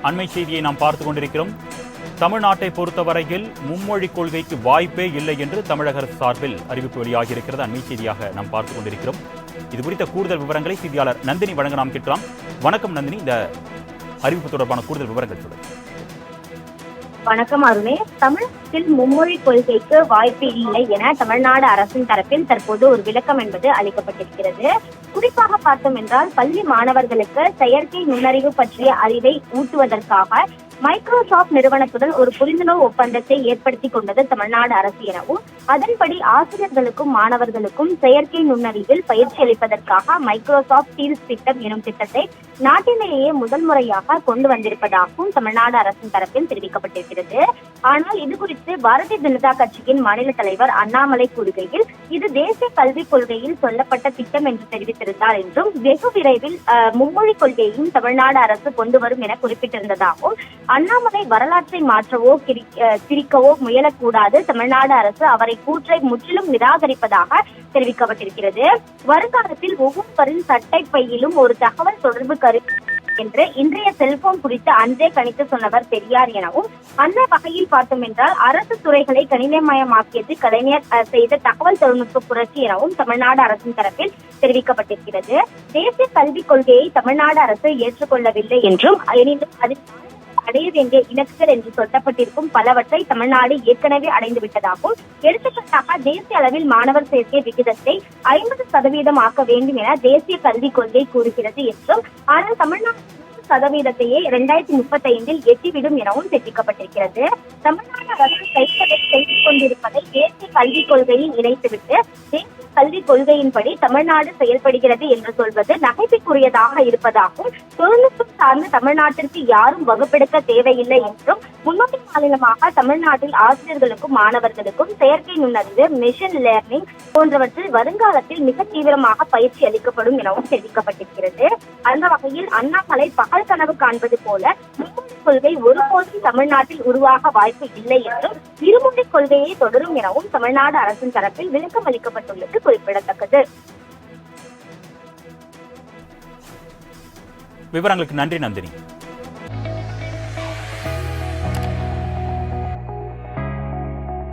அண்மை செய்தியை நாம் பார்த்துக் கொண்டிருக்கிறோம். தமிழ்நாட்டை பொறுத்தவரையில் மும்மொழி கொள்கைக்கு வாய்ப்பே இல்லை என்று தமிழக அரசு சார்பில் அறிவிப்பு வெளியாகியிருக்கிறது. அண்மை செய்தியாக நாம் பார்த்துக் கொண்டிருக்கிறோம். இது குறித்த கூடுதல் விவரங்களை செய்தியாளர் நந்தினி வழங்க நாம் கேட்கலாம். வணக்கம் நந்தினி, இந்த அறிவிப்பு தொடர்பான கூடுதல் விவரங்கள் சொல்லுங்கள். வணக்கம் அருணே. தமிழகத்தில் மும்மொழி கொள்கைக்கு வாய்ப்பு இல்லை என தமிழ்நாடு அரசின் தரப்பில் தற்போது ஒரு விளக்கம் என்பது அளிக்கப்பட்டிருக்கிறது. குறிப்பாக பார்த்தோம் என்றால், பள்ளி மாணவர்களுக்கு செயற்கை நுண்ணறிவு பற்றிய அறிவை ஊட்டுவதற்காக மைக்ரோசாப்ட் நிறுவனத்துடன் ஒரு புரிந்துணர்வு ஒப்பந்தத்தை ஏற்படுத்திக் கொண்டது தமிழ்நாடு அரசு எனவும், அதன்படி ஆசிரியர்களுக்கும் மாணவர்களுக்கும் செயற்கை நுண்ணறிவில் பயிற்சி அளிப்பதற்காக மைக்ரோசாப்ட் ஸ்கில்ஸ் திட்டம் எனும் திட்டத்தை நாட்டிலேயே முதல் முறையாக கொண்டு வந்திருப்பதாகவும் தமிழ்நாடு அரசின் தரப்பில் தெரிவிக்கப்பட்டிருக்கிறது. ஆனால் இது குறித்து பாரதிய ஜனதா கட்சியின் மாநில தலைவர் அண்ணாமலை கூறுகையில், இது தேசிய கல்விக் கொள்கையில் சொல்லப்பட்ட திட்டம் என்று தெரிவித்திருந்தார் என்றும், வெகு விரைவில் மும்மொழி கொள்கையையும் தமிழ்நாடு அரசு கொண்டு வரும் என குறிப்பிட்டிருந்ததாகவும், அண்ணாமலை வரலாற்றை மாற்றவோ திரிக்கவோ முயலக்கூடாது, தமிழ்நாடு அரசு அவரை கூற்றை முற்றிலும் நிராகரிப்பதாக தெரிவிக்கப்பட்டிருக்கிறது. வருங்காலத்தில் ஒவ்வொருவரின் சட்டை பையிலும் ஒரு தகவல் தொடர்பு கருவி என்று இன்றைய செல்போன் குறித்து அன்றே கணித்து சொன்னவர் பெரியார் எனவும், அந்த வகையில் பார்த்தோம் என்றால் அரசு துறைகளை கணினிமயமாக்கியது கலைஞர் செய்த தகவல் தொழில்நுட்ப புரட்சி எனவும் தமிழ்நாடு அரசின் தரப்பில் தெரிவிக்கப்பட்டிருக்கிறது. தேசிய கல்விக் கொள்கையை தமிழ்நாடு அரசு ஏற்றுக்கொள்ளவில்லை என்றும், எனினும் அதில் அடைய வேண்டிய இலக்குகள் என்று சொல்லப்பட்டிருக்கும் பலவற்றை தமிழ்நாடு ஏற்கனவே அடைந்து விட்டதாகவும், எடுத்துக்காட்டாக தேசிய அளவில் மாணவர் சேர்க்கை விகிதத்தை 50% ஆக்க வேண்டும் என தேசிய கல்விக் கொள்கை கூறுகிறது என்றும், ஆனால் தமிழ்நாடு சதவீதத்தையே 2035 எட்டிவிடும் எனவும் தெரிவிக்கப்பட்டிருக்கிறது. தமிழ்நாடு அரசு செய்து கொண்டிருப்பதை தேசிய கல்விக் கொள்கையில் இணைத்துவிட்டு தேசிய கல்விக் கொள்கையின்படி தமிழ்நாடு செயல்படுகிறது என்று சொல்வது நகைப்புக்குரியதாக இருப்பதாகவும், தொழில்நுட்பம் சார்ந்த தமிழ்நாட்டிற்கு யாரும் வகுப்பெடுக்க தேவையில்லை என்றும், முன்னோடி மாநிலமாக தமிழ்நாட்டில் ஆசிரியர்களுக்கும் மாணவர்களுக்கும் செயற்கை நுண்ணறிவு, மெஷின் லேர்னிங் போன்றவற்றில் வருங்காலத்தில் மிக தீவிரமாக பயிற்சி அளிக்கப்படும் எனவும் தெரிவிக்கப்பட்டிருக்கிறது. அந்த வகையில் அண்ணாமலை பகல் கனவு காண்பது போல மும்மொழி கொள்கை ஒருபோதும் தமிழ்நாட்டில் உருவாக வாய்ப்பு இல்லை என்றும், இருமொழி கொள்கையை தொடரும் எனவும் தமிழ்நாடு அரசின் தரப்பில் விளக்கம் அளிக்கப்பட்டுள்ளது குறிப்பிடத்தக்கது. விவரங்களுக்கு நன்றி நந்தினி.